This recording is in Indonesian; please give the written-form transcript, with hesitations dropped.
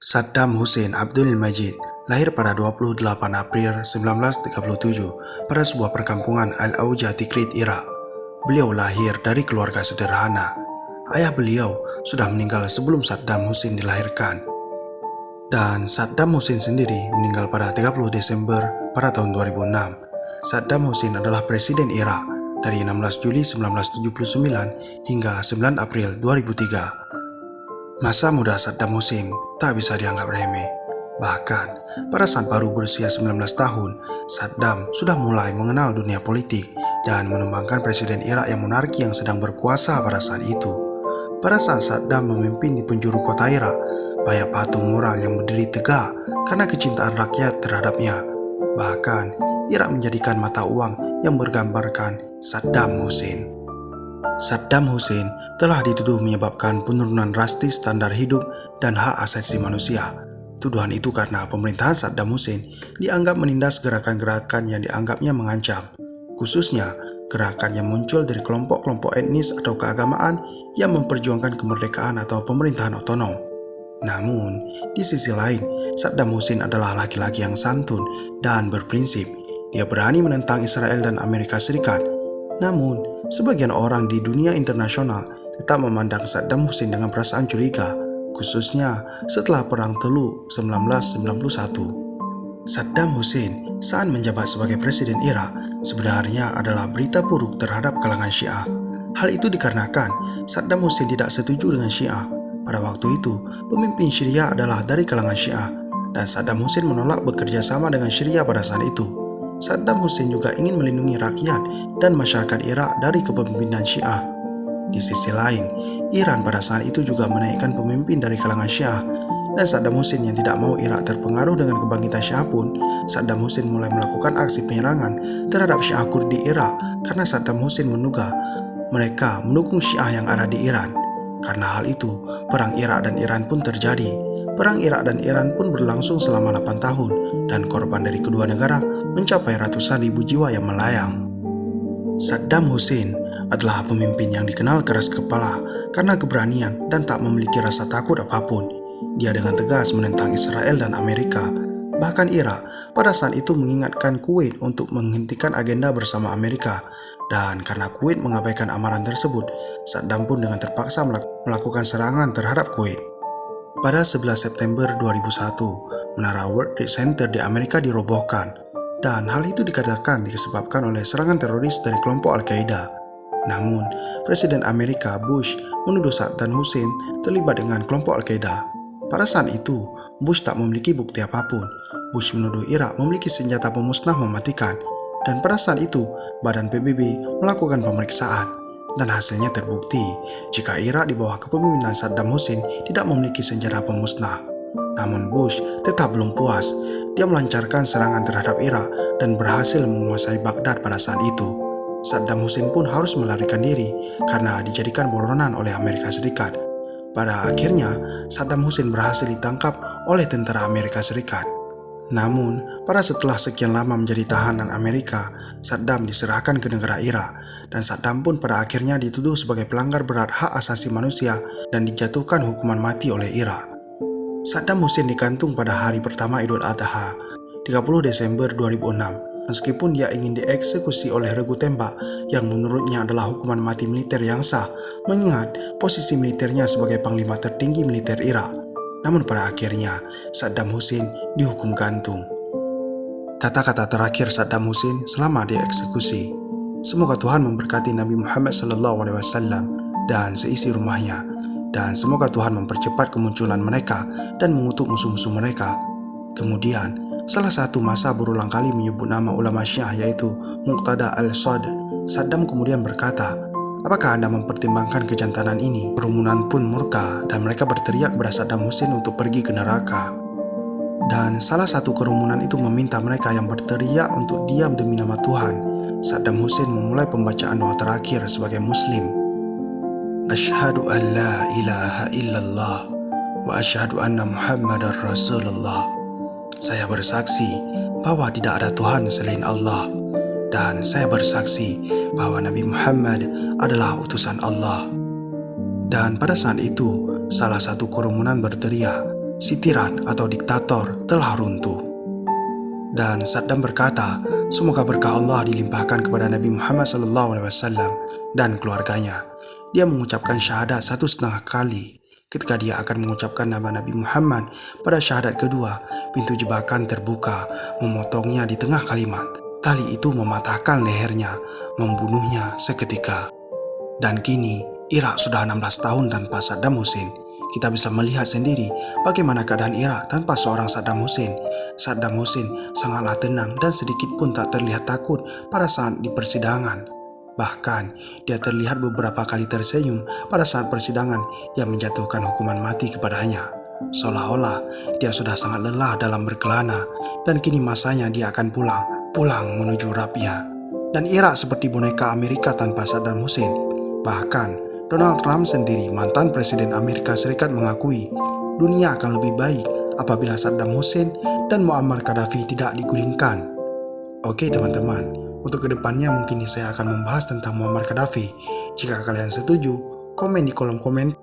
Saddam Hussein Abdul Majid lahir pada 28 April 1937 pada sebuah perkampungan Al-Auja, Tikrit, Irak. Beliau lahir dari keluarga sederhana. Ayah beliau sudah meninggal sebelum Saddam Hussein dilahirkan. Dan Saddam Hussein sendiri meninggal pada 30 Desember pada tahun 2006. Saddam Hussein adalah Presiden Irak dari 16 Juli 1979 hingga 9 April 2003. Masa muda Saddam Hussein tak bisa dianggap remeh. Bahkan, pada saat baru berusia 19 tahun, Saddam sudah mulai mengenal dunia politik dan menumbangkan Presiden Irak yang monarki yang sedang berkuasa pada saat itu. Pada saat Saddam memimpin di penjuru kota Irak, banyak patung mural yang berdiri tegak karena kecintaan rakyat terhadapnya. Bahkan, Irak menjadikan mata uang yang bergambarkan Saddam Hussein. Saddam Hussein telah dituduh menyebabkan penurunan drastis standar hidup dan hak asasi manusia. Tuduhan itu karena pemerintahan Saddam Hussein dianggap menindas gerakan-gerakan yang dianggapnya mengancam, khususnya gerakan yang muncul dari kelompok-kelompok etnis atau keagamaan yang memperjuangkan kemerdekaan atau pemerintahan otonom. Namun, di sisi lain, Saddam Hussein adalah laki-laki yang santun dan berprinsip. Dia berani menentang Israel dan Amerika Serikat. Namun, sebagian orang di dunia internasional tetap memandang Saddam Hussein dengan perasaan curiga, khususnya setelah Perang Teluk 1991. Saddam Hussein saat menjabat sebagai Presiden Irak sebenarnya adalah berita buruk terhadap kalangan Syiah. Hal itu dikarenakan Saddam Hussein tidak setuju dengan Syiah. Pada waktu itu, pemimpin Syria adalah dari kalangan Syiah, dan Saddam Hussein menolak bekerja sama dengan Syria pada saat itu. Saddam Hussein juga ingin melindungi rakyat dan masyarakat Irak dari kepemimpinan Syiah. Di sisi lain, Iran pada saat itu juga menaikkan pemimpin dari kalangan Syiah, dan Saddam Hussein yang tidak mau Irak terpengaruh dengan kebangkitan Syiah pun, Saddam Hussein mulai melakukan aksi penyerangan terhadap Syiah Kurdi di Irak karena Saddam Hussein menduga mereka mendukung Syiah yang ada di Iran. Karena hal itu, perang Irak dan Iran pun terjadi. Perang Irak dan Iran pun berlangsung selama 8 tahun dan korban dari kedua negara mencapai ratusan ribu jiwa yang melayang. Saddam Hussein adalah pemimpin yang dikenal keras kepala karena keberanian dan tak memiliki rasa takut apapun. Dia dengan tegas menentang Israel dan Amerika. Bahkan Irak pada saat itu mengingatkan Kuwait untuk menghentikan agenda bersama Amerika. Dan karena Kuwait mengabaikan amaran tersebut, Saddam pun dengan terpaksa melakukan serangan terhadap Kuwait. Pada 11 September 2001, menara World Trade Center di Amerika dirobohkan, dan hal itu dikatakan disebabkan oleh serangan teroris dari kelompok Al-Qaeda. Namun, Presiden Amerika Bush menuduh Saddam Hussein terlibat dengan kelompok Al-Qaeda. Pada saat itu, Bush tak memiliki bukti apapun. Bush menuduh Irak memiliki senjata pemusnah mematikan, dan pada saat itu, Badan PBB melakukan pemeriksaan. Dan hasilnya terbukti jika Irak di bawah kepemimpinan Saddam Hussein tidak memiliki senjata pemusnah. Namun Bush tetap belum puas. Dia melancarkan serangan terhadap Irak dan berhasil menguasai Baghdad pada saat itu. Saddam Hussein pun harus melarikan diri karena dijadikan buronan oleh Amerika Serikat. Pada akhirnya, Saddam Hussein berhasil ditangkap oleh tentara Amerika Serikat. Namun, pada setelah sekian lama menjadi tahanan Amerika, Saddam diserahkan ke negara Irak, dan Saddam pun pada akhirnya dituduh sebagai pelanggar berat hak asasi manusia dan dijatuhkan hukuman mati oleh Irak. Saddam Hussein digantung pada hari pertama Idul Adha, 30 Desember 2006, meskipun dia ingin dieksekusi oleh regu tembak yang menurutnya adalah hukuman mati militer yang sah, mengingat posisi militernya sebagai panglima tertinggi militer Irak. Namun pada akhirnya, Saddam Hussein dihukum gantung. Kata-kata terakhir Saddam Hussein selama dieksekusi. Semoga Tuhan memberkati Nabi Muhammad SAW dan seisi rumahnya, dan semoga Tuhan mempercepat kemunculan mereka dan mengutuk musuh-musuh mereka. Kemudian, salah satu masa berulang kali menyebut nama ulama Syiah yaitu Muqtada al-Sadr. Saddam kemudian berkata, "Apakah Anda mempertimbangkan kejantanan ini?" Kerumunan pun murka dan mereka berteriak kepada Saddam Hussein untuk pergi ke neraka. Dan salah satu kerumunan itu meminta mereka yang berteriak untuk diam demi nama Tuhan. Saddam Hussein memulai pembacaan doa terakhir sebagai Muslim. Asyhadu an la ilaha illallah wa asyhadu anna Muhammadar Rasulullah. Saya bersaksi bahwa tidak ada Tuhan selain Allah, dan saya bersaksi bahwa Nabi Muhammad adalah utusan Allah. Dan pada saat itu, salah satu kerumunan berteriak, si tiran atau diktator telah runtuh. Dan Saddam berkata, semoga berkah Allah dilimpahkan kepada Nabi Muhammad SAW dan keluarganya. Dia mengucapkan syahadat 1,5 kali. Ketika dia akan mengucapkan nama Nabi Muhammad pada syahadat kedua, pintu jebakan terbuka, memotongnya di tengah kalimat. Tali itu mematahkan lehernya, membunuhnya seketika. Dan kini, Irak sudah 16 tahun tanpa Saddam Hussein. Kita bisa melihat sendiri bagaimana keadaan Irak tanpa seorang Saddam Hussein. Saddam Hussein sangatlah tenang dan sedikit pun tak terlihat takut pada saat di persidangan. Bahkan, dia terlihat beberapa kali tersenyum pada saat persidangan yang menjatuhkan hukuman mati kepadanya. Seolah-olah dia sudah sangat lelah dalam berkelana dan kini masanya dia akan pulang menuju Rabia. Dan Irak seperti boneka Amerika tanpa Saddam Hussein. Bahkan, Donald Trump sendiri, mantan Presiden Amerika Serikat, mengakui dunia akan lebih baik apabila Saddam Hussein dan Muammar Gaddafi tidak digulingkan. Oke teman-teman, untuk kedepannya mungkin saya akan membahas tentang Muammar Gaddafi. Jika kalian setuju, komen di kolom komentar.